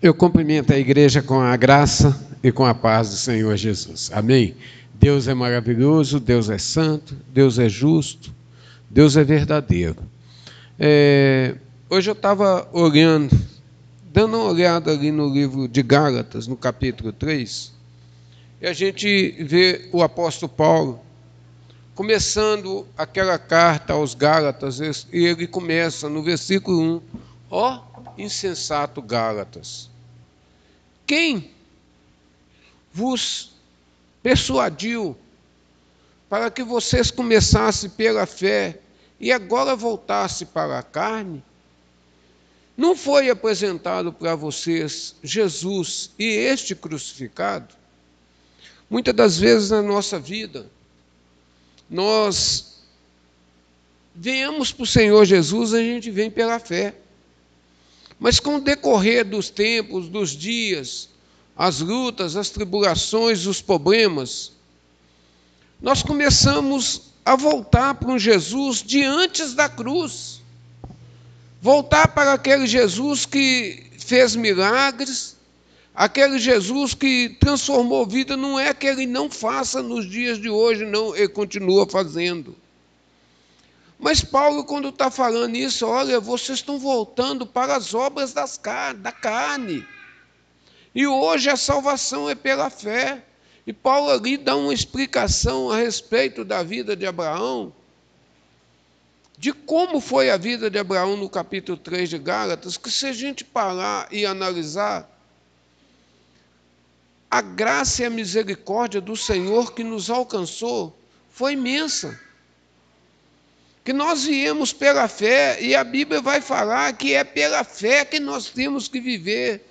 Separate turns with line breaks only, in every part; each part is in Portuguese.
Eu cumprimento a igreja com a graça e com a paz do Senhor Jesus. Amém? Deus é maravilhoso, Deus é santo, Deus é justo, Deus é verdadeiro. Hoje eu estava olhando, dando uma olhada ali no livro de Gálatas, no capítulo 3, e a gente vê o apóstolo Paulo começando aquela carta aos Gálatas, e ele começa no versículo 1, ó insensato Gálatas, quem vos persuadiu para que vocês começassem pela fé e agora voltassem para a carne? Não foi apresentado para vocês Jesus e este crucificado? Muitas das vezes na nossa vida, nós venhamos para o Senhor Jesus, a gente vem pela fé. Mas com o decorrer dos tempos, dos dias, as lutas, as tribulações, os problemas, nós começamos a voltar para um Jesus de antes da cruz. Voltar para aquele Jesus que fez milagres, aquele Jesus que transformou vida. Não é que ele não faça nos dias de hoje, não, ele continua fazendo. Mas Paulo, quando está falando isso, olha, vocês estão voltando para as obras da carne. E hoje a salvação é pela fé. E Paulo ali dá uma explicação a respeito da vida de Abraão, de como foi a vida de Abraão no capítulo 3 de Gálatas, que se a gente parar e analisar, a graça e a misericórdia do Senhor que nos alcançou foi imensa. Que nós viemos pela fé, e a Bíblia vai falar que é pela fé que nós temos que viver,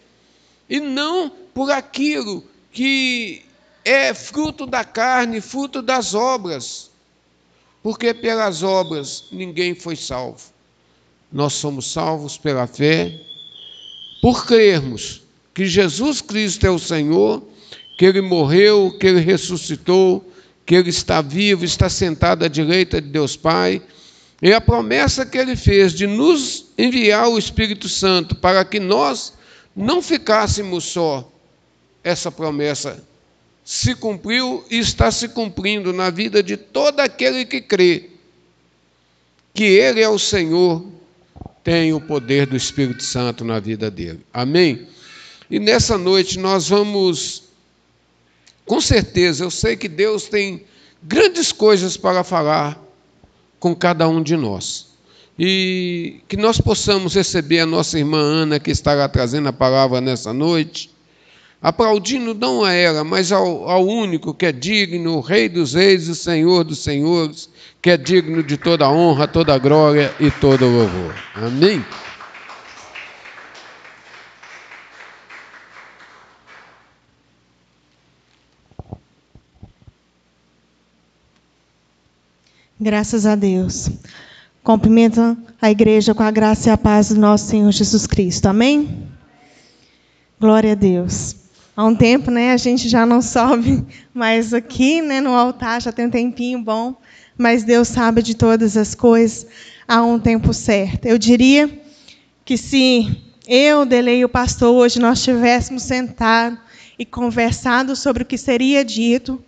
e não por aquilo que é fruto da carne, fruto das obras, porque pelas obras ninguém foi salvo. Nós somos salvos pela fé, por crermos que Jesus Cristo é o Senhor, que Ele morreu, que Ele ressuscitou, que Ele está vivo, está sentado à direita de Deus Pai. E a promessa que Ele fez de nos enviar o Espírito Santo para que nós não ficássemos só, essa promessa se cumpriu e está se cumprindo na vida de todo aquele que crê que Ele é o Senhor, tem o poder do Espírito Santo na vida dele. Amém? E nessa noite nós vamos, com certeza, eu sei que Deus tem grandes coisas para falar com cada um de nós. E que nós possamos receber a nossa irmã Ana, que estará trazendo a palavra nessa noite, aplaudindo não a ela, mas ao único que é digno, o Rei dos Reis, o Senhor dos Senhores, que é digno de toda a honra, toda a glória e todo o louvor. Amém?
Graças a Deus. Cumprimento a igreja com a graça e a paz do nosso Senhor Jesus Cristo. Amém? Glória a Deus. Há um tempo, a gente já não sobe mais aqui, no altar, já tem um tempinho bom, mas Deus sabe de todas as coisas, há um tempo certo. Eu diria que se eu, Delei e o pastor, hoje nós tivéssemos sentado e conversado sobre o que seria dito,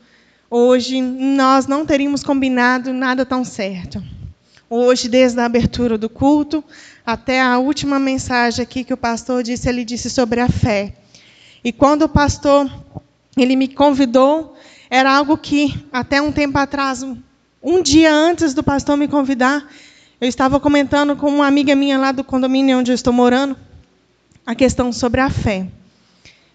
hoje nós não teríamos combinado nada tão certo. Hoje, desde a abertura do culto até a última mensagem aqui que o pastor disse, ele disse sobre a fé. E quando o pastor ele me convidou, era algo que até um tempo atrás, um dia antes do pastor me convidar, eu estava comentando com uma amiga minha lá do condomínio onde eu estou morando, a questão sobre a fé.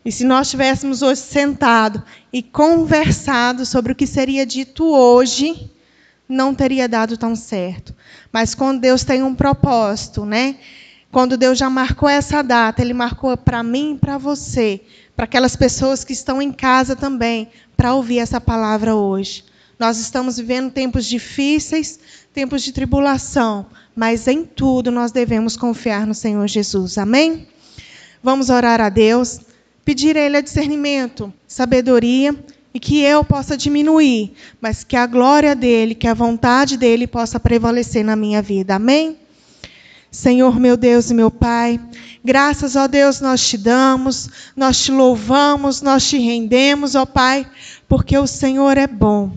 E se nós tivéssemos hoje sentado e conversado sobre o que seria dito hoje, não teria dado tão certo. Mas quando Deus tem um propósito, quando Deus já marcou essa data, Ele marcou para mim e para você, para aquelas pessoas que estão em casa também, para ouvir essa palavra hoje. Nós estamos vivendo tempos difíceis, tempos de tribulação, mas em tudo nós devemos confiar no Senhor Jesus. Amém? Vamos orar a Deus, pedir a Ele discernimento, sabedoria, e que eu possa diminuir, mas que a glória dEle, que a vontade dEle possa prevalecer na minha vida. Amém? Senhor, meu Deus e meu Pai, graças, ó Deus, nós te damos, nós te louvamos, nós te rendemos, ó Pai, porque o Senhor é bom.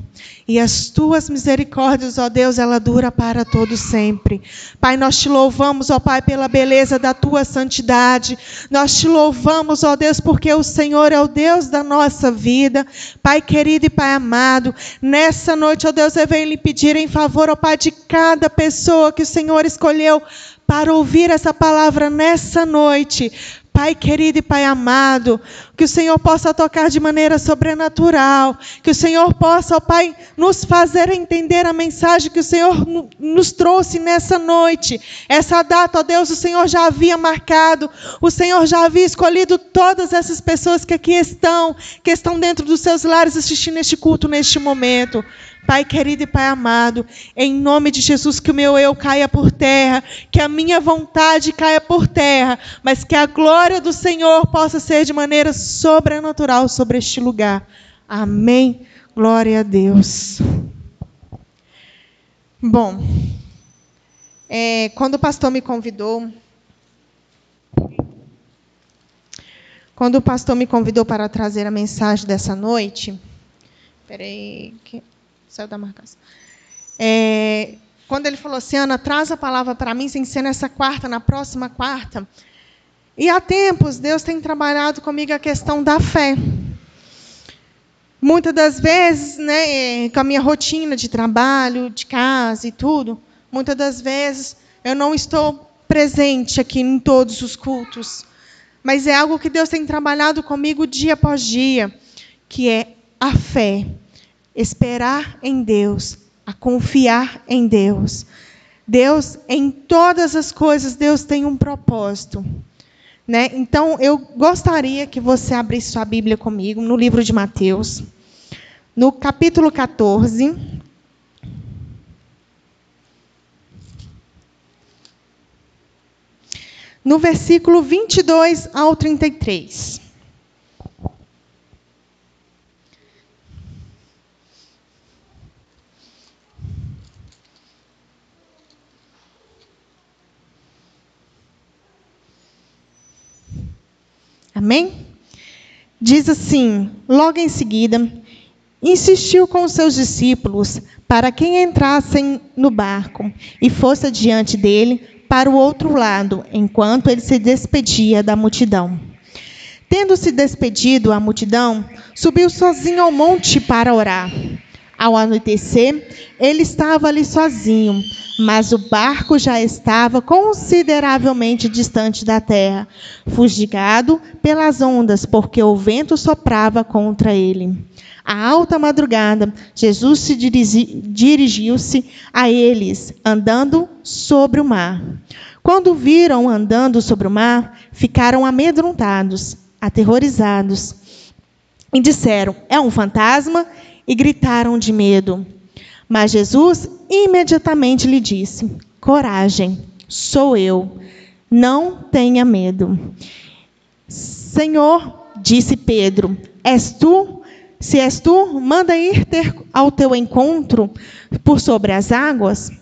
E as tuas misericórdias, ó Deus, ela dura para todo sempre. Pai, nós te louvamos, ó Pai, pela beleza da tua santidade. Nós te louvamos, ó Deus, porque o Senhor é o Deus da nossa vida. Pai querido e Pai amado, nessa noite, ó Deus, eu venho lhe pedir em favor, ó Pai, de cada pessoa que o Senhor escolheu para ouvir essa palavra nessa noite. Pai querido e Pai amado, que o Senhor possa tocar de maneira sobrenatural, que o Senhor possa, ó Pai, nos fazer entender a mensagem que o Senhor nos trouxe nessa noite. Essa data, ó Deus, o Senhor já havia marcado, o Senhor já havia escolhido todas essas pessoas que aqui estão, que estão dentro dos seus lares assistindo este culto neste momento. Pai querido e Pai amado, em nome de Jesus, que o meu eu caia por terra, que a minha vontade caia por terra, mas que a glória do Senhor possa ser de maneira sobrenatural sobre este lugar. Amém. Glória a Deus. Bom, quando o pastor me convidou para trazer a mensagem dessa noite, saiu da marcação. Quando ele falou assim, Ana, traz a palavra para mim, sem ser nessa quarta, na próxima quarta. E há tempos, Deus tem trabalhado comigo a questão da fé. Muitas das vezes, né, com a minha rotina de trabalho, de casa e tudo, muitas das vezes eu não estou presente aqui em todos os cultos. Mas é algo que Deus tem trabalhado comigo dia após dia, que é a fé. Esperar em Deus, a confiar em Deus. Deus, em todas as coisas, Deus tem um propósito. Né? Então, eu gostaria que você abrisse sua Bíblia comigo, no livro de Mateus, no capítulo 14. No versículo 22 ao 33. Amém? Diz assim, logo em seguida, insistiu com os seus discípulos para que entrassem no barco e fosse adiante dele para o outro lado, enquanto ele se despedia da multidão. Tendo-se despedido a multidão, subiu sozinho ao monte para orar. Ao anoitecer, ele estava ali sozinho, mas o barco já estava consideravelmente distante da terra, fustigado pelas ondas, porque o vento soprava contra ele. À alta madrugada, Jesus se dirigiu-se a eles, andando sobre o mar. Quando o viram andando sobre o mar, ficaram amedrontados, aterrorizados, e disseram, é um fantasma? E gritaram de medo. Mas Jesus imediatamente lhe disse, coragem, sou eu, não tenha medo. Senhor, disse Pedro, és tu? Se és tu, manda ir ter ao teu encontro por sobre as águas.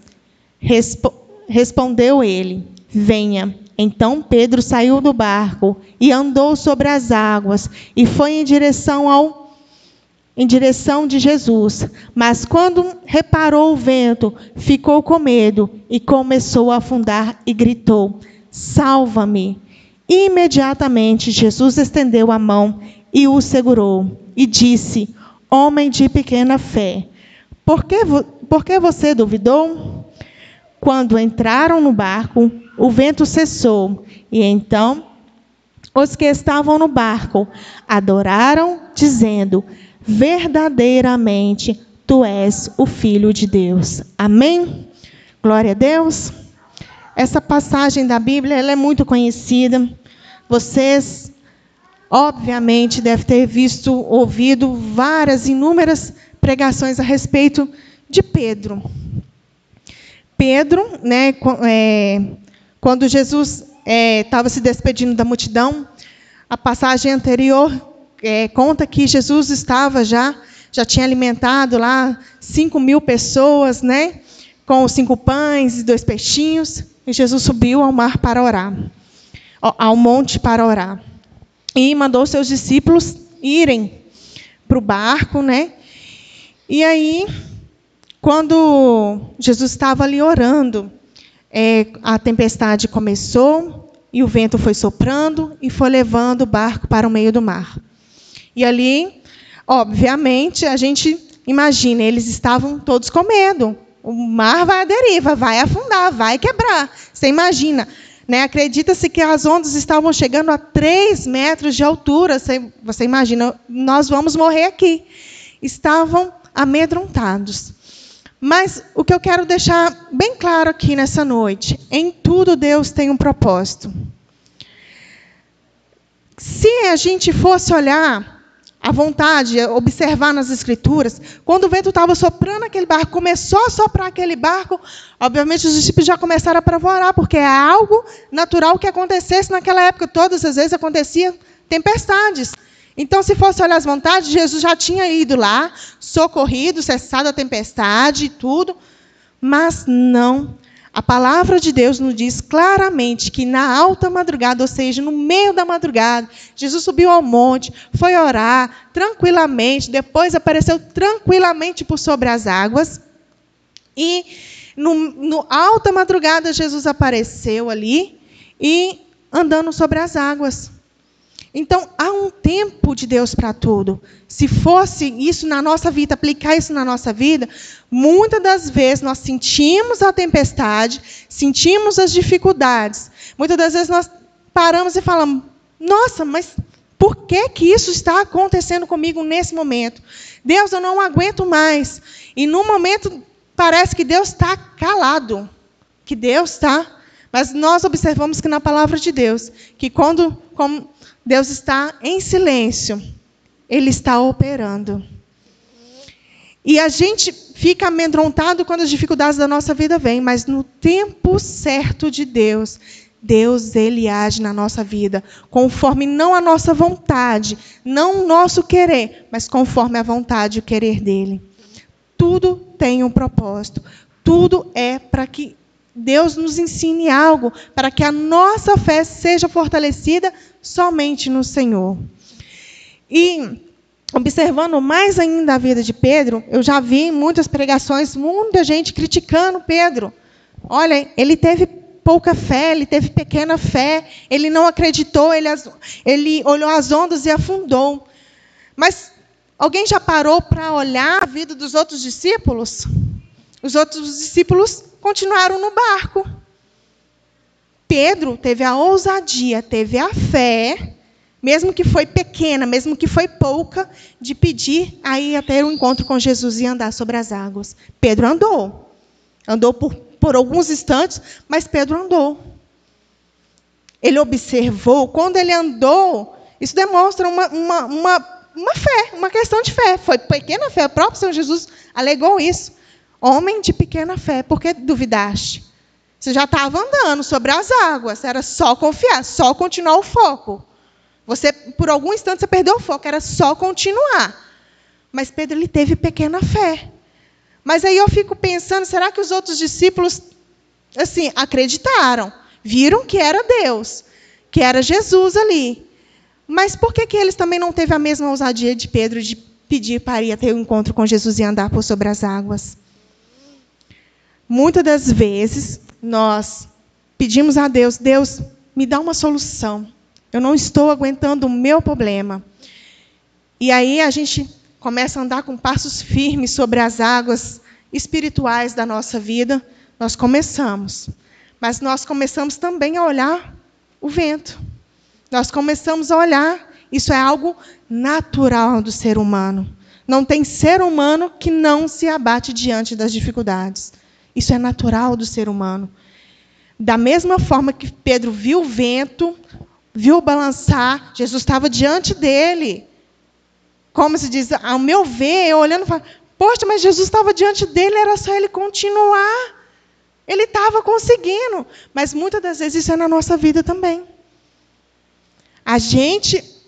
Respondeu ele, venha. Então Pedro saiu do barco e andou sobre as águas e foi em direção de Jesus. Mas quando reparou o vento, ficou com medo e começou a afundar e gritou, salva-me. Imediatamente Jesus estendeu a mão e o segurou e disse, homem de pequena fé, por que você duvidou? Quando entraram no barco, o vento cessou e então os que estavam no barco adoraram, dizendo, verdadeiramente, tu és o Filho de Deus. Amém? Glória a Deus. Essa passagem da Bíblia ela é muito conhecida. Vocês, obviamente, devem ter ouvido inúmeras pregações a respeito de Pedro. Pedro, né, quando Jesus estava se despedindo da multidão, a passagem anterior conta que Jesus já tinha alimentado lá 5.000 pessoas, né, com os 5 pães e 2 peixinhos. e Jesus subiu ao mar para orar, ao monte para orar. E mandou seus discípulos irem para o barco, né? E aí, quando Jesus estava ali orando, a tempestade começou, e o vento foi soprando e foi levando o barco para o meio do mar. E ali, obviamente, a gente imagina, eles estavam todos com medo. O mar vai à deriva, vai afundar, vai quebrar. Você imagina, né? Acredita-se que as ondas estavam chegando a 3 metros de altura. Você imagina, nós vamos morrer aqui. Estavam amedrontados. Mas o que eu quero deixar bem claro aqui nessa noite, em tudo Deus tem um propósito. Se a gente fosse olhar à vontade, observar nas Escrituras, quando o vento estava soprando aquele barco, começou a soprar aquele barco, obviamente os discípulos já começaram a apavorar, porque é algo natural que acontecesse naquela época. Todas as vezes acontecia tempestades. Então, se fosse olhar as vontades, Jesus já tinha ido lá, socorrido, cessado a tempestade e tudo, mas não. A palavra de Deus nos diz claramente que na alta madrugada, ou seja, no meio da madrugada, Jesus subiu ao monte, foi orar tranquilamente, depois apareceu tranquilamente por sobre as águas, e no alta madrugada Jesus apareceu ali e andando sobre as águas. Então, há um tempo de Deus para tudo. Se fosse isso na nossa vida, aplicar isso na nossa vida, muitas das vezes nós sentimos a tempestade, sentimos as dificuldades. Muitas das vezes nós paramos e falamos, nossa, mas por que isso está acontecendo comigo nesse momento? Deus, eu não aguento mais. E no momento parece que Deus está calado, que Deus está... Mas nós observamos que na palavra de Deus, que quando Deus está em silêncio, Ele está operando. E a gente fica amedrontado quando as dificuldades da nossa vida vêm, mas no tempo certo de Deus, Ele age na nossa vida, conforme não a nossa vontade, não o nosso querer, mas conforme a vontade e o querer dEle. Tudo tem um propósito, tudo é para que Deus nos ensine algo, para que a nossa fé seja fortalecida somente no Senhor. E, observando mais ainda a vida de Pedro, eu já vi em muitas pregações, muita gente criticando Pedro. Olha, ele teve pouca fé, ele teve pequena fé, ele não acreditou, ele olhou as ondas e afundou. Mas alguém já parou para olhar a vida dos outros discípulos? Os outros discípulos continuaram no barco. Pedro teve a ousadia, teve a fé, mesmo que foi pequena, mesmo que foi pouca, de pedir aí a ter um encontro com Jesus e andar sobre as águas. Pedro andou. Andou por alguns instantes, mas Pedro andou. Ele observou. Quando ele andou, isso demonstra uma fé, uma questão de fé. Foi pequena fé. O próprio Senhor Jesus alegou isso. Homem de pequena fé, por que duvidaste? Você já estava andando sobre as águas, era só confiar, só continuar o foco. Você, por algum instante, você perdeu o foco, era só continuar. Mas Pedro, ele teve pequena fé. Mas aí eu fico pensando, será que os outros discípulos, assim, acreditaram? Viram que era Deus, que era Jesus ali. Mas por que eles também não teve a mesma ousadia de Pedro de pedir para ir ter um encontro com Jesus e andar por sobre as águas? Muitas das vezes, nós pedimos a Deus, Deus, me dá uma solução. Eu não estou aguentando o meu problema. E aí a gente começa a andar com passos firmes sobre as águas espirituais da nossa vida. Nós começamos. Mas nós começamos também a olhar o vento. Nós começamos a olhar. Isso é algo natural do ser humano. Não tem ser humano que não se abate diante das dificuldades. Isso é natural do ser humano. Da mesma forma que Pedro viu o vento, viu balançar, Jesus estava diante dele. Como se diz, ao meu ver, eu olhando e falando, poxa, mas Jesus estava diante dele, era só ele continuar. Ele estava conseguindo. Mas muitas das vezes isso é na nossa vida também.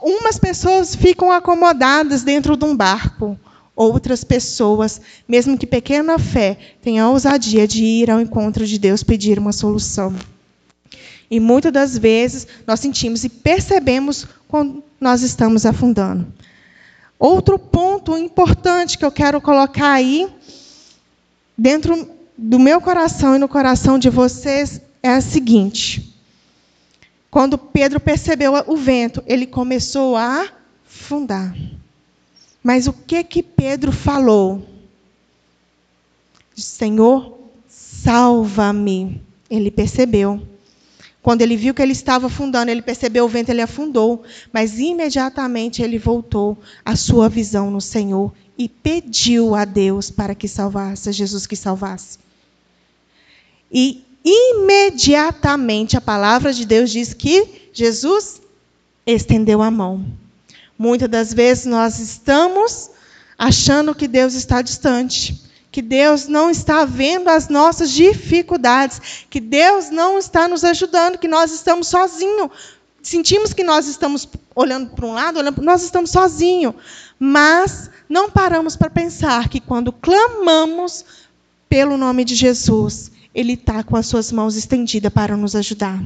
Umas pessoas ficam acomodadas dentro de um barco. outras pessoas, mesmo que pequena fé, tenham a ousadia de ir ao encontro de Deus, pedir uma solução. E muitas das vezes nós sentimos e percebemos quando nós estamos afundando. Outro ponto importante que eu quero colocar aí, dentro do meu coração e no coração de vocês, é o seguinte. Quando Pedro percebeu o vento, ele começou a afundar. Mas o que Pedro falou? Senhor, salva-me. Ele percebeu. Quando ele viu que ele estava afundando, ele percebeu o vento, ele afundou. Mas imediatamente ele voltou à sua visão no Senhor e pediu a Deus para que salvasse, a Jesus que salvasse. E imediatamente a palavra de Deus diz que Jesus estendeu a mão. Muitas das vezes nós estamos achando que Deus está distante, que Deus não está vendo as nossas dificuldades, que Deus não está nos ajudando, que nós estamos sozinhos. Sentimos que nós estamos olhando para um lado, nós estamos sozinhos. Mas não paramos para pensar que quando clamamos pelo nome de Jesus, Ele está com as suas mãos estendidas para nos ajudar.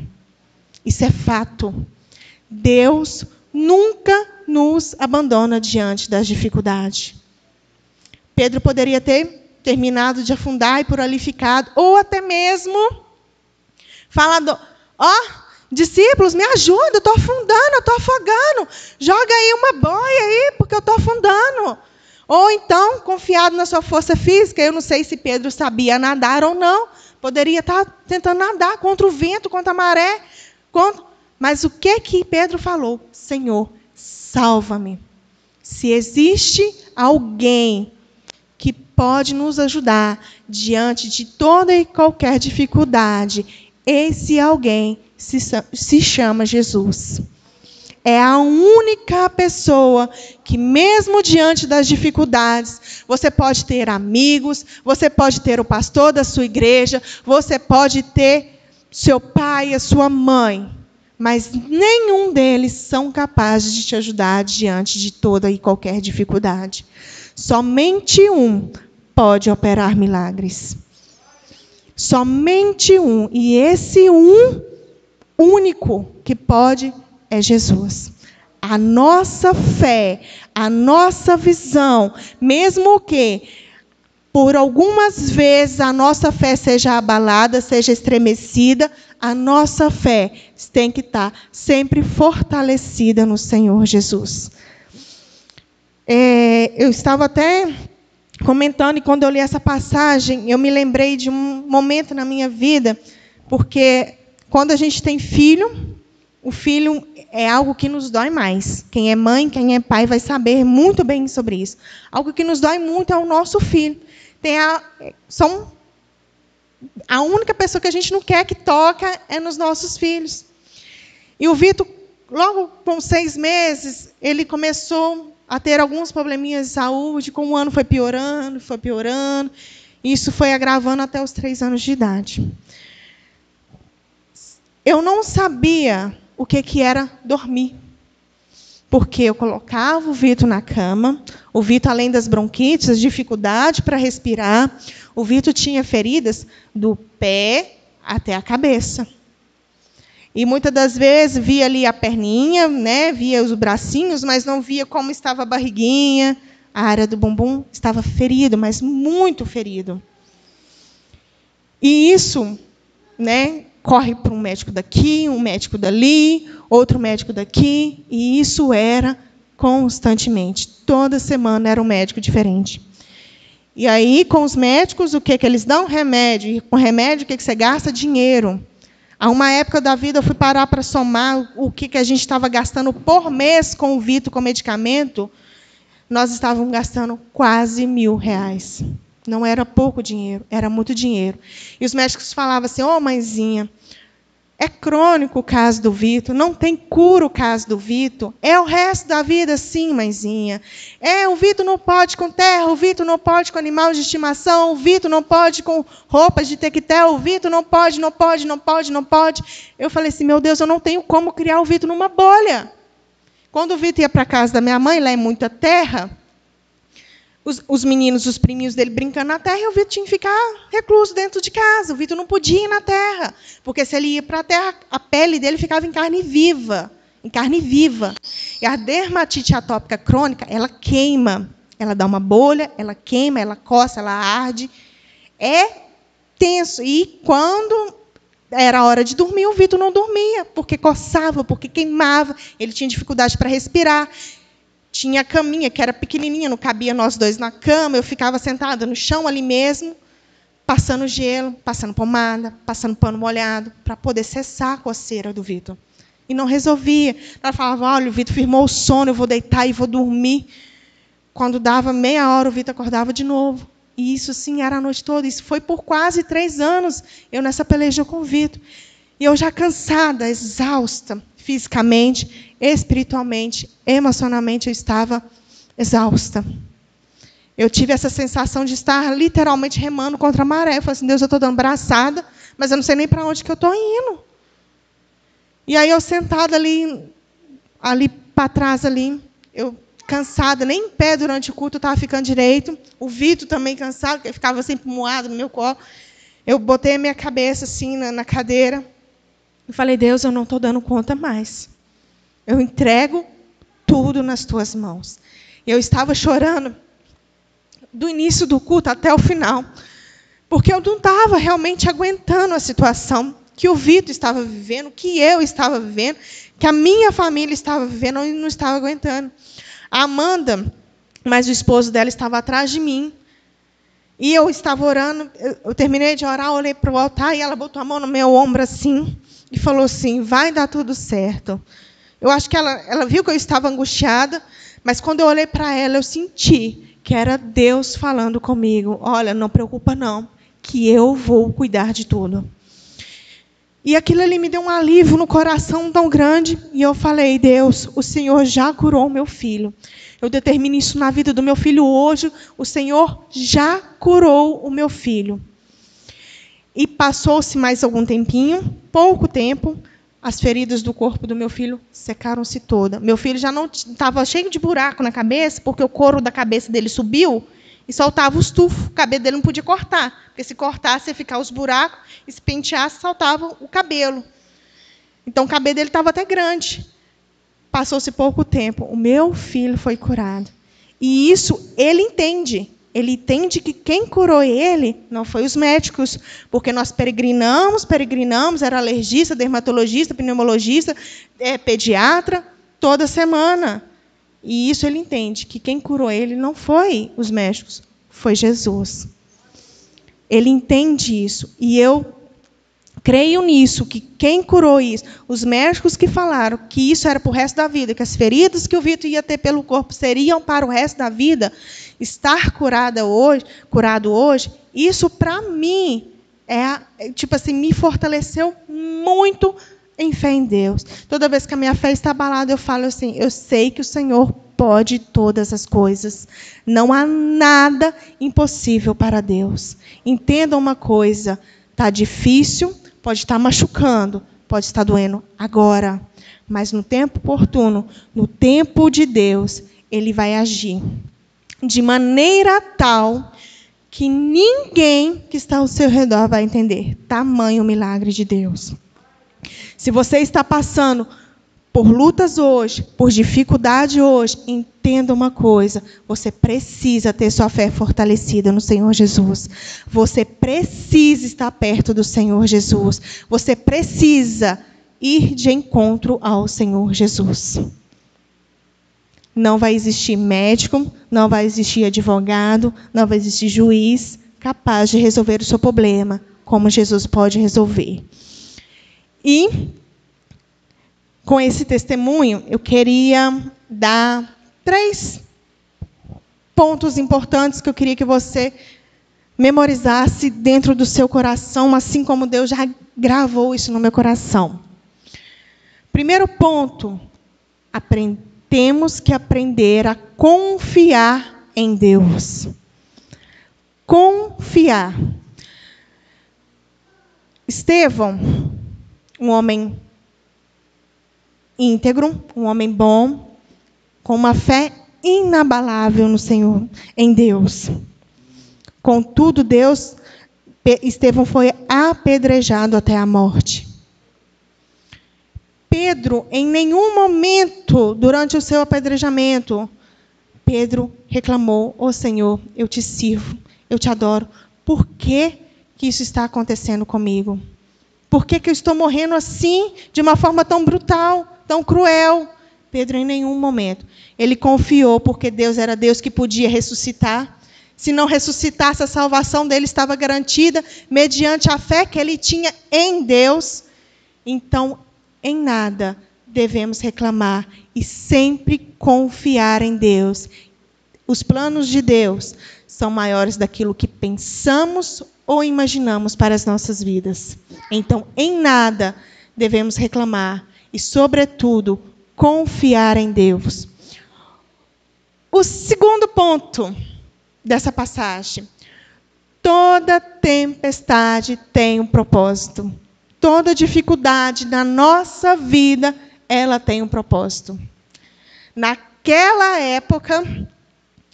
Isso é fato. Deus nunca nos abandona diante das dificuldades. Pedro poderia ter terminado de afundar e por ali ficado, ou até mesmo falando, discípulos, me ajuda, eu estou afundando, eu estou afogando, joga aí uma boia aí, porque eu estou afundando. Ou então, confiado na sua força física, eu não sei se Pedro sabia nadar ou não, poderia estar tentando nadar contra o vento, contra a maré, mas o que Pedro falou? Senhor, salva-me. Se existe alguém que pode nos ajudar diante de toda e qualquer dificuldade, esse alguém se chama Jesus. É a única pessoa que, mesmo diante das dificuldades, você pode ter amigos, você pode ter o pastor da sua igreja, você pode ter seu pai, a sua mãe, mas nenhum deles são capazes de te ajudar diante de toda e qualquer dificuldade. Somente um pode operar milagres. Somente um. E esse um único que pode é Jesus. A nossa fé, a nossa visão, mesmo que por algumas vezes a nossa fé seja abalada, seja estremecida, a nossa fé tem que estar sempre fortalecida no Senhor Jesus. Eu estava até comentando, e quando eu li essa passagem, eu me lembrei de um momento na minha vida, porque quando a gente tem filho, o filho é algo que nos dói mais. Quem é mãe, quem é pai, vai saber muito bem sobre isso. Algo que nos dói muito é o nosso filho. A única pessoa que a gente não quer que toca é nos nossos filhos. E o Vitor, logo com 6 meses, ele começou a ter alguns probleminhas de saúde, com o ano foi piorando, e isso foi agravando até os 3 anos de idade. Eu não sabia o que era dormir, porque eu colocava o Vitor na cama, o Vitor, além das bronquites, dificuldade para respirar, o Vitor tinha feridas do pé até a cabeça. E muitas das vezes via ali a perninha, né, via os bracinhos, mas não via como estava a barriguinha, a área do bumbum estava ferido, mas muito ferido. E isso, né, corre para um médico daqui, um médico dali, outro médico daqui, e isso era constantemente. Toda semana era um médico diferente. E aí, com os médicos, o que eles dão? Remédio. E com remédio, o que você gasta? Dinheiro. Há uma época da vida, eu fui parar para somar o que a gente estava gastando por mês com o Vitor, com medicamento. Nós estávamos gastando quase R$1.000. Não era pouco dinheiro, era muito dinheiro. E os médicos falavam assim, mãezinha, é crônico o caso do Vitor, não tem cura o caso do Vitor, é o resto da vida sim, mãezinha. O Vitor não pode com terra, o Vitor não pode com animal de estimação, o Vitor não pode com roupas de tequetel, o Vitor não pode. Eu falei assim, meu Deus, eu não tenho como criar o Vitor numa bolha. Quando o Vitor ia para a casa da minha mãe, lá é muita terra, os meninos, os priminhos dele brincando na terra, e o Vitor tinha que ficar recluso dentro de casa. O Vitor não podia ir na terra, porque se ele ia para a terra, a pele dele ficava em carne viva. Em carne viva. E a dermatite atópica crônica, ela queima. Ela dá uma bolha, ela queima, ela coça, ela arde. É tenso. E quando era hora de dormir, o Vitor não dormia, porque coçava, porque queimava. Ele tinha dificuldade para respirar. Tinha a caminha, que era pequenininha, não cabia nós dois na cama. Eu ficava sentada no chão ali mesmo, passando gelo, passando pomada, passando pano molhado, para poder cessar a coceira do Vitor. E não resolvia. Ela falava, olha, o Vitor firmou o sono, eu vou deitar e vou dormir. Quando dava meia hora, o Vitor acordava de novo. E isso, sim, era a noite toda. Isso foi por quase 3 anos, eu nessa peleja com o Vitor. E eu já cansada, exausta, fisicamente, espiritualmente, emocionalmente, eu estava exausta. Eu tive essa sensação de estar literalmente remando contra a maré. Eu falei assim, Deus, eu estou dando braçada, mas eu não sei nem para onde que eu estou indo. E aí eu sentada ali para trás, eu cansada, nem em pé durante o culto eu estava ficando direito. O Vitor também cansado, porque ele ficava sempre moado no meu colo. Eu botei a minha cabeça assim na cadeira. Eu falei, Deus, eu não estou dando conta mais. Eu entrego tudo nas tuas mãos. Eu estava chorando do início do culto até o final, porque eu não estava realmente aguentando a situação que o Vitor estava vivendo, que eu estava vivendo, que a minha família estava vivendo e não estava aguentando. A Amanda, mas o esposo dela estava atrás de mim, e eu estava orando, eu terminei de orar, olhei para o altar, e ela botou a mão no meu ombro assim, e falou assim, vai dar tudo certo. Eu acho que ela viu que eu estava angustiada, mas quando eu olhei para ela, eu senti que era Deus falando comigo, olha, não preocupa não, que eu vou cuidar de tudo. E aquilo ali me deu um alívio no coração tão grande, e eu falei, Deus, o Senhor já curou o meu filho. Eu determino isso na vida do meu filho hoje, o Senhor já curou o meu filho. E passou-se mais algum tempinho, pouco tempo, as feridas do corpo do meu filho secaram-se todas. Meu filho já não estava cheio de buraco na cabeça, porque o couro da cabeça dele subiu e soltava os tufos. O cabelo dele não podia cortar, porque se cortasse ia ficar os buracos, e se penteasse, saltava o cabelo. Então o cabelo dele estava até grande. Passou-se pouco tempo, o meu filho foi curado. E isso ele entende. Ele entende que quem curou ele não foi os médicos, porque nós peregrinamos, era alergista, dermatologista, pneumologista, pediatra, toda semana. E isso ele entende, que quem curou ele não foi os médicos, foi Jesus. Ele entende isso. E eu creio nisso, que quem curou isso, os médicos que falaram que isso era para o resto da vida, que as feridas que o Vitor ia ter pelo corpo seriam para o resto da vida, estar curado hoje, isso para mim tipo assim, me fortaleceu muito em fé em Deus. Toda vez que a minha fé está abalada, eu falo assim, eu sei que o Senhor pode todas as coisas. Não há nada impossível para Deus. Entenda uma coisa, está difícil, pode estar machucando, pode estar doendo agora, mas no tempo oportuno, no tempo de Deus, Ele vai agir de maneira tal que ninguém que está ao seu redor vai entender. Tamanho milagre de Deus. Se você está passando por lutas hoje, por dificuldade hoje, entenda uma coisa, você precisa ter sua fé fortalecida no Senhor Jesus. Você precisa estar perto do Senhor Jesus. Você precisa ir de encontro ao Senhor Jesus. Não vai existir médico, não vai existir advogado, não vai existir juiz capaz de resolver o seu problema, como Jesus pode resolver. E, com esse testemunho, eu queria dar 3 pontos importantes que eu queria que você memorizasse dentro do seu coração, assim como Deus já gravou isso no meu coração. Primeiro ponto, temos que aprender a confiar em Deus. Confiar. Estevão, um homem íntegro, um homem bom, com uma fé inabalável no Senhor, em Deus. Contudo, Estevão foi apedrejado até a morte. Pedro, em nenhum momento, durante o seu apedrejamento, Pedro reclamou: "Ó Senhor, eu te sirvo, eu te adoro. Por que isso está acontecendo comigo? Por que eu estou morrendo assim, de uma forma tão brutal, tão cruel?" Pedro, em nenhum momento. Ele confiou, porque Deus era Deus que podia ressuscitar. Se não ressuscitasse, a salvação dele estava garantida, mediante a fé que ele tinha em Deus. Então, em nada devemos reclamar e sempre confiar em Deus. Os planos de Deus são maiores daquilo que pensamos ou imaginamos para as nossas vidas. Então, em nada devemos reclamar e, sobretudo, confiar em Deus. O segundo ponto dessa passagem: toda tempestade tem um propósito. Toda dificuldade na nossa vida, ela tem um propósito. Naquela época,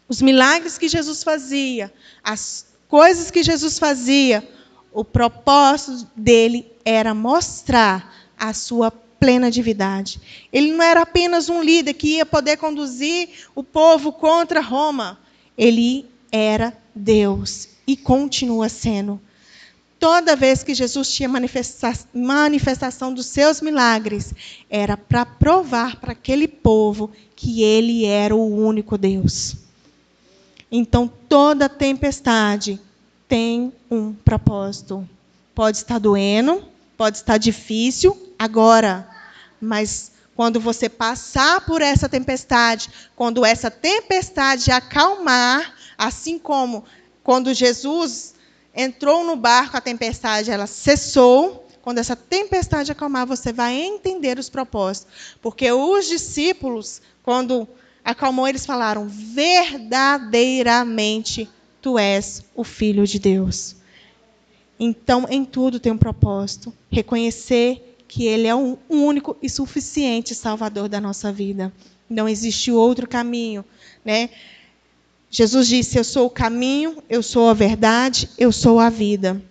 os milagres que Jesus fazia, as coisas que Jesus fazia, o propósito dele era mostrar a sua plena divindade. Ele não era apenas um líder que ia poder conduzir o povo contra Roma. Ele era Deus e continua sendo. Toda vez que Jesus tinha manifestação dos seus milagres, era para provar para aquele povo que ele era o único Deus. Então, toda tempestade tem um propósito. Pode estar doendo, pode estar difícil agora, mas quando você passar por essa tempestade, quando essa tempestade acalmar, assim como quando Jesus entrou no barco, a tempestade ela cessou. Quando essa tempestade acalmar, você vai entender os propósitos. Porque os discípulos, quando acalmou, eles falaram: verdadeiramente, tu és o Filho de Deus. Então, em tudo tem um propósito. Reconhecer que Ele é um único e suficiente Salvador da nossa vida. Não existe outro caminho, né? Jesus disse: eu sou o caminho, eu sou a verdade, eu sou a vida.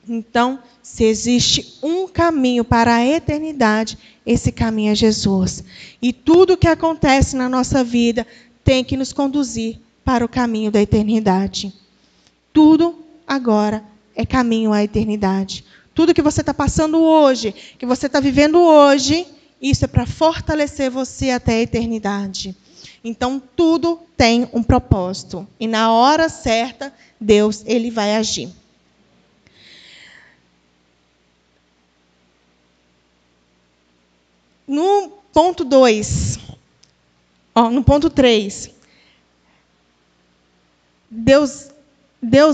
Então, se existe um caminho para a eternidade, esse caminho é Jesus. E tudo o que acontece na nossa vida tem que nos conduzir para o caminho da eternidade. Tudo agora é caminho à eternidade. Tudo que você está passando hoje, que você está vivendo hoje, isso é para fortalecer você até a eternidade. Então, tudo tem um propósito. E na hora certa, Deus ele vai agir. No ponto 2, no ponto 3, Deus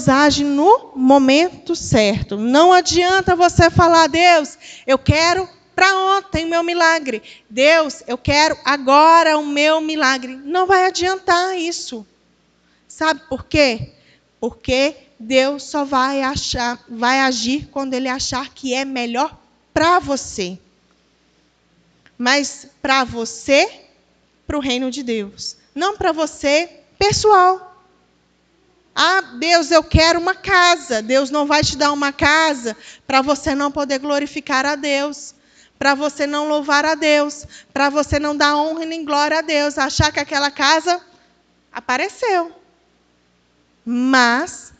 age no momento certo. Não adianta você falar: Deus, eu quero para ontem o meu milagre. Deus, eu quero agora o meu milagre. Não vai adiantar isso. Sabe por quê? Porque Deus só vai agir quando Ele achar que é melhor para você. Mas para você, para o reino de Deus. Não para você, pessoal. Ah, Deus, eu quero uma casa. Deus não vai te dar uma casa para você não poder glorificar a Deus. Para você não louvar a Deus, para você não dar honra nem glória a Deus, achar que aquela casa apareceu. Mas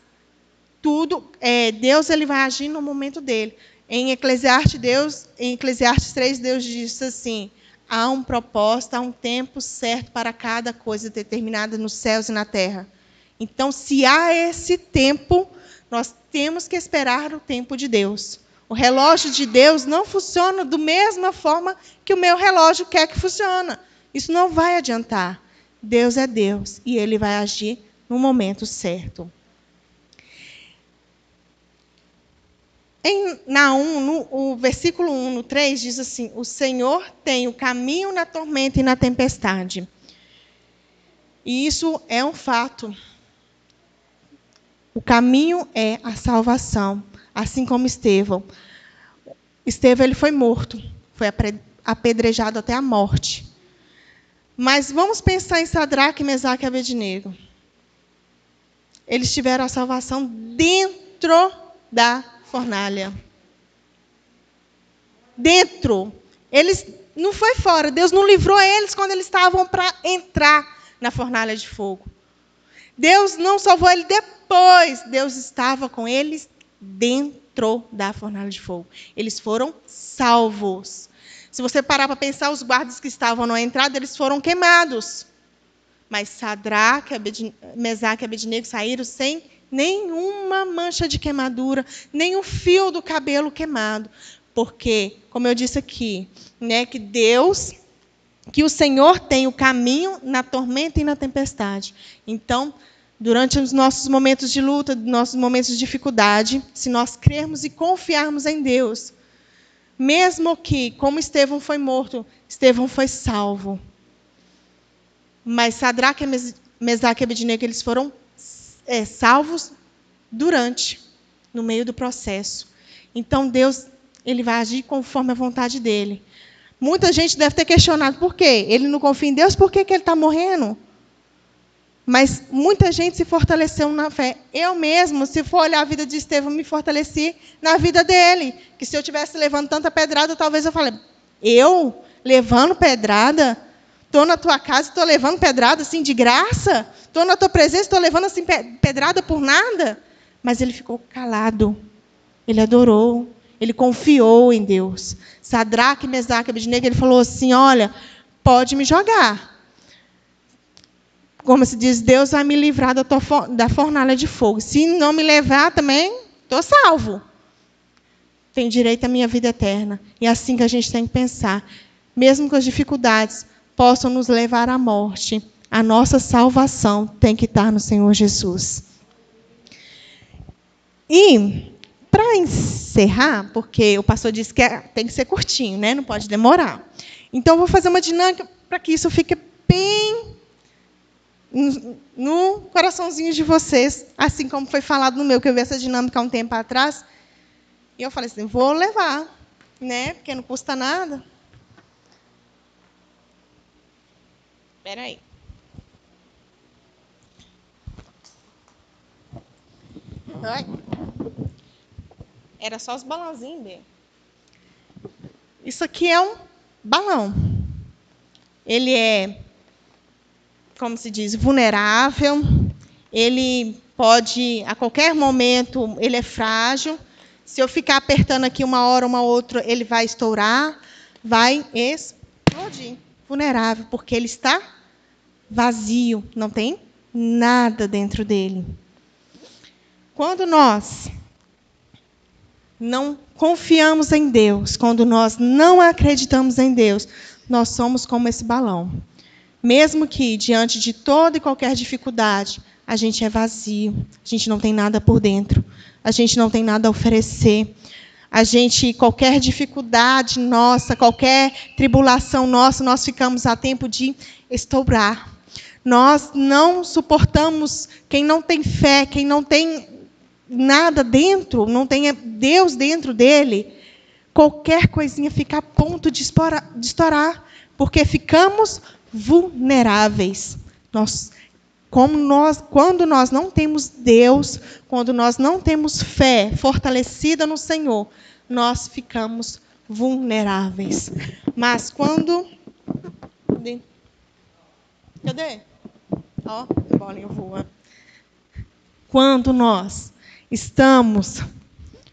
Deus ele vai agir no momento dele. Em Eclesiastes 3, Deus diz assim: há um propósito, há um tempo certo para cada coisa determinada nos céus e na terra. Então, se há esse tempo, nós temos que esperar o tempo de Deus. O relógio de Deus não funciona da mesma forma que o meu relógio quer que funcione. Isso não vai adiantar. Deus é Deus e Ele vai agir no momento certo. Em Naum, no versículo 1, no 3, diz assim: o Senhor tem o caminho na tormenta e na tempestade. E isso é um fato. O caminho é a salvação. Assim como Estevão. Estevão ele foi morto, foi apedrejado até a morte. Mas vamos pensar em Sadraque, Mesaque e Abednego. Eles tiveram a salvação dentro da fornalha. Dentro. Eles não foi fora. Deus não livrou eles quando eles estavam para entrar na fornalha de fogo. Deus não salvou eles depois. Deus estava com eles dentro da fornalha de fogo. Eles foram salvos. Se você parar para pensar, os guardas que estavam na entrada, eles foram queimados. Mas Sadraque, Mesaque e Abednego saíram sem nenhuma mancha de queimadura, nem um fio do cabelo queimado. Porque, como eu disse aqui, né, que o Senhor tem o caminho na tormenta e na tempestade. Então, durante os nossos momentos de luta, nossos momentos de dificuldade, se nós crermos e confiarmos em Deus, mesmo que, como Estevão foi morto, Estevão foi salvo. Mas Sadraque, Mesaque e Abednego, eles foram salvos no meio do processo. Então, Deus, ele vai agir conforme a vontade dele. Muita gente deve ter questionado por quê? Ele não confia em Deus, por que ele está morrendo? Mas muita gente se fortaleceu na fé. Eu mesmo, se for olhar a vida de Estevão, me fortaleci na vida dele. Que se eu estivesse levando tanta pedrada, talvez eu falei, eu levando pedrada? Estou na tua casa, estou levando pedrada assim de graça? Estou na tua presença, estou levando assim pedrada por nada? Mas ele ficou calado. Ele adorou. Ele confiou em Deus. Sadraque, Mesaque e Abednego, ele falou assim, olha, pode me jogar. Como se diz, Deus vai me livrar da fornalha de fogo. Se não me levar também, estou salvo. Tenho direito à minha vida eterna. E é assim que a gente tem que pensar. Mesmo que as dificuldades possam nos levar à morte, a nossa salvação tem que estar no Senhor Jesus. E, para encerrar, porque o pastor disse que tem que ser curtinho, né? Não pode demorar. Então, eu vou fazer uma dinâmica para que isso fique bem no coraçãozinho de vocês, assim como foi falado no meu, que eu vi essa dinâmica há um tempo atrás. E eu falei assim, vou levar, né? Porque não custa nada. Espera aí. Era só os balãozinhos dele. Isso aqui é um balão. Ele é, como se diz, vulnerável. Ele pode, a qualquer momento, ele é frágil. Se eu ficar apertando aqui uma hora, uma outra, ele vai estourar, vai explodir. Vulnerável, porque ele está vazio, não tem nada dentro dele. Quando nós não confiamos em Deus, quando nós não acreditamos em Deus, nós somos como esse balão. Mesmo que, diante de toda e qualquer dificuldade, a gente é vazio, a gente não tem nada por dentro, a gente não tem nada a oferecer. A gente, qualquer dificuldade nossa, qualquer tribulação nossa, nós ficamos a tempo de estourar. Nós não suportamos quem não tem fé, quem não tem nada dentro, não tem Deus dentro dele. Qualquer coisinha fica a ponto de estourar, porque ficamos vulneráveis. Quando nós não temos Deus, quando nós não temos fé fortalecida no Senhor, nós ficamos vulneráveis. Mas quando... Cadê? Ó, a bolinha voa. Quando nós estamos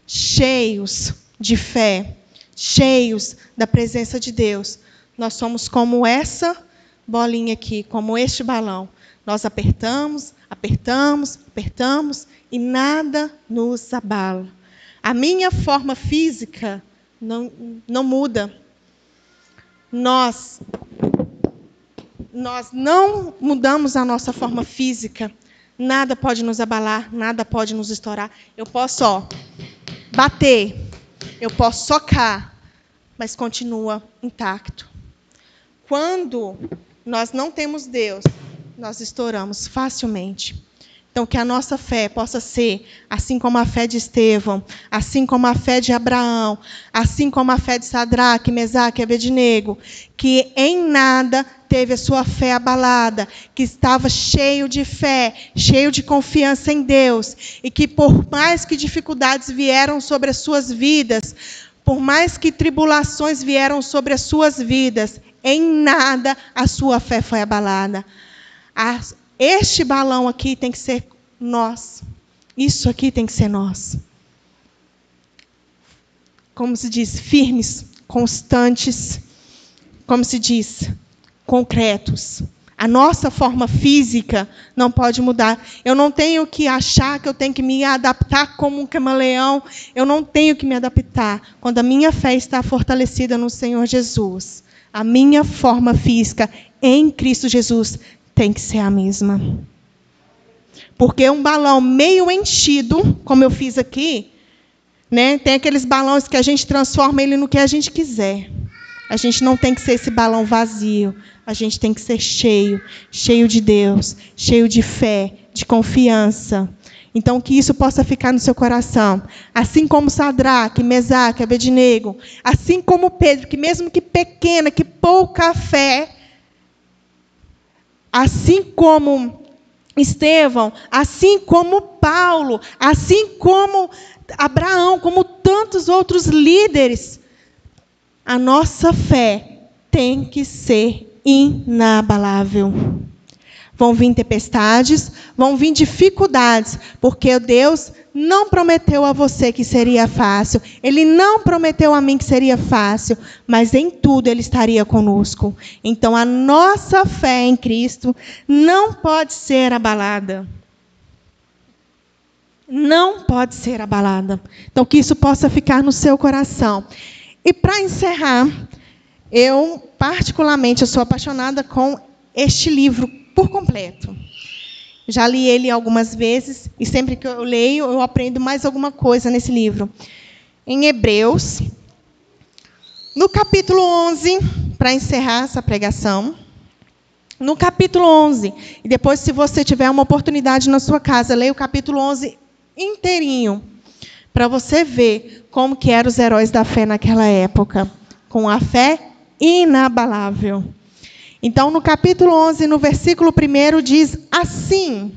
cheios de fé, cheios da presença de Deus, nós somos como essa bolinha aqui, como este balão. Nós apertamos, apertamos, apertamos e nada nos abala. A minha forma física não muda. Nós não mudamos a nossa forma física. Nada pode nos abalar, nada pode nos estourar. Eu posso bater, eu posso socar, mas continua intacto. Quando nós não temos Deus, nós estouramos facilmente. Então, que a nossa fé possa ser, assim como a fé de Estevão, assim como a fé de Abraão, assim como a fé de Sadraque, Mesaque e Abednego, que em nada teve a sua fé abalada, que estava cheio de fé, cheio de confiança em Deus, e que por mais que dificuldades vieram sobre as suas vidas, por mais que tribulações vieram sobre as suas vidas, em nada a sua fé foi abalada. Este balão aqui tem que ser nós. Isso aqui tem que ser nós. Como se diz, firmes, constantes, como se diz, concretos. A nossa forma física não pode mudar. Eu não tenho que achar que eu tenho que me adaptar como um camaleão. Eu não tenho que me adaptar. Quando a minha fé está fortalecida no Senhor Jesus, a minha forma física em Cristo Jesus tem que ser a mesma. Porque um balão meio enchido, como eu fiz aqui, né, tem aqueles balões que a gente transforma ele no que a gente quiser. A gente não tem que ser esse balão vazio. A gente tem que ser cheio, cheio de Deus, cheio de fé, de confiança. Então, que isso possa ficar no seu coração. Assim como Sadraque, Mesaque, Abednego, assim como Pedro, que mesmo que pequena, que pouca fé, assim como Estevão, assim como Paulo, assim como Abraão, como tantos outros líderes, a nossa fé tem que ser inabalável. Vão vir tempestades, vão vir dificuldades, porque Deus não prometeu a você que seria fácil. Ele não prometeu a mim que seria fácil, mas em tudo Ele estaria conosco. Então, a nossa fé em Cristo não pode ser abalada. Não pode ser abalada. Então, que isso possa ficar no seu coração. E, para encerrar, eu, particularmente, eu sou apaixonada com este livro por completo. Já li ele algumas vezes, e sempre que eu leio, eu aprendo mais alguma coisa nesse livro. Em Hebreus, no capítulo 11, para encerrar essa pregação, no capítulo 11, e depois, se você tiver uma oportunidade na sua casa, leia o capítulo 11 inteirinho, para você ver como que eram os heróis da fé naquela época, com a fé inabalável. Então, no capítulo 11, no versículo 1, diz assim: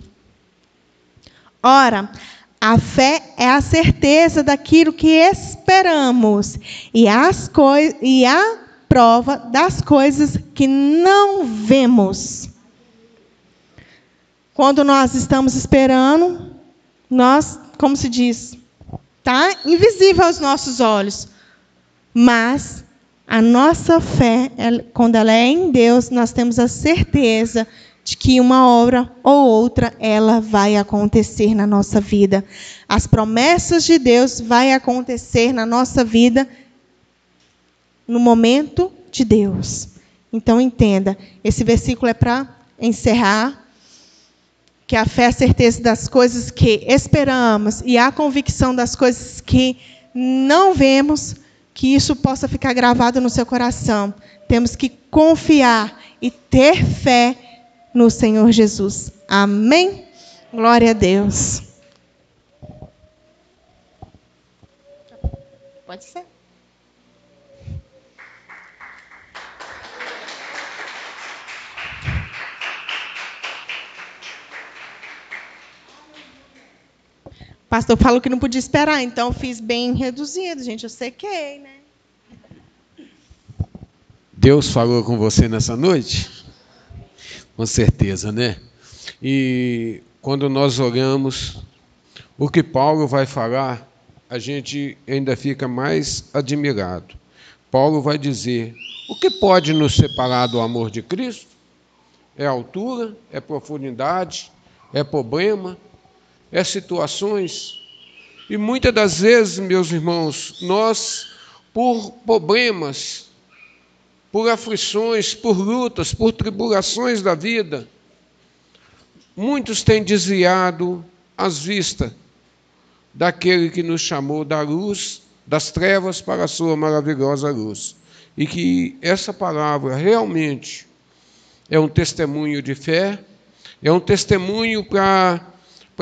ora, a fé é a certeza daquilo que esperamos e a prova das coisas que não vemos. Quando nós estamos esperando, nós, como se diz, está invisível aos nossos olhos, mas a nossa fé, quando ela é em Deus, nós temos a certeza de que uma obra ou outra, ela vai acontecer na nossa vida. As promessas de Deus vão acontecer na nossa vida no momento de Deus. Então, entenda, esse versículo é para encerrar, que a fé é a certeza das coisas que esperamos e a convicção das coisas que não vemos, que isso possa ficar gravado no seu coração. Temos que confiar e ter fé no Senhor Jesus. Amém? Glória a Deus. Pode ser. O pastor falou que não podia esperar, então eu fiz bem reduzido, gente. Eu sequei, né?
Deus falou com você nessa noite? Com certeza, né? E quando nós olhamos o que Paulo vai falar, a gente ainda fica mais admirado. Paulo vai dizer: o que pode nos separar do amor de Cristo? É altura, é profundidade, é problema, é situações. E muitas das vezes, meus irmãos, nós, por problemas, por aflições, por lutas, por tribulações da vida, muitos têm desviado as vistas daquele que nos chamou da luz, das trevas para a sua maravilhosa luz. E que essa palavra realmente é um testemunho de fé, é um testemunho para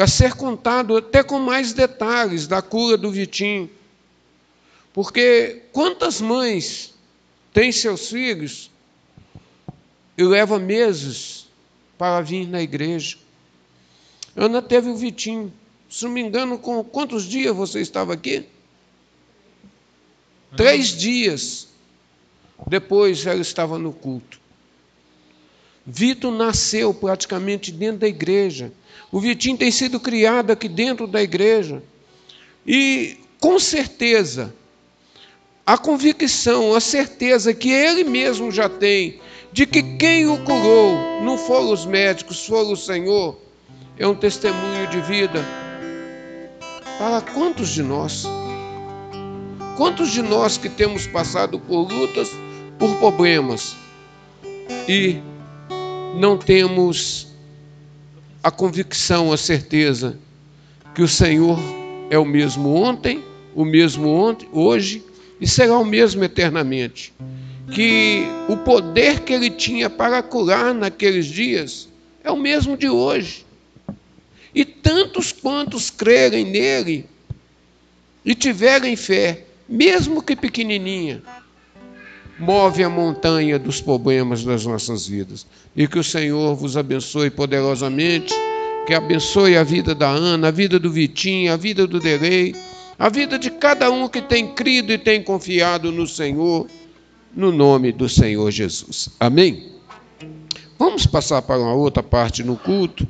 ser contado até com mais detalhes da cura do Vitinho. Porque quantas mães têm seus filhos e leva meses para vir na igreja. Ana teve o Vitinho. Se não me engano, com quantos dias você estava aqui? 3 dias depois ela estava no culto. Vitor nasceu praticamente dentro da igreja. O Vitinho tem sido criado aqui dentro da igreja. E, com certeza, a convicção, a certeza que ele mesmo já tem de que quem o curou não foram os médicos, foram o Senhor, é um testemunho de vida para quantos de nós? Quantos de nós que temos passado por lutas, por problemas e não temos a convicção, a certeza que o Senhor é o mesmo ontem, hoje e será o mesmo eternamente. Que o poder que ele tinha para curar naqueles dias é o mesmo de hoje. E tantos quantos crerem nele e tiverem fé, mesmo que pequenininha, move a montanha dos problemas das nossas vidas. E que o Senhor vos abençoe poderosamente, que abençoe a vida da Ana, a vida do Vitinho, a vida do Derei, a vida de cada um que tem crido e tem confiado no Senhor, no nome do Senhor Jesus. Amém? Vamos passar para uma outra parte no culto.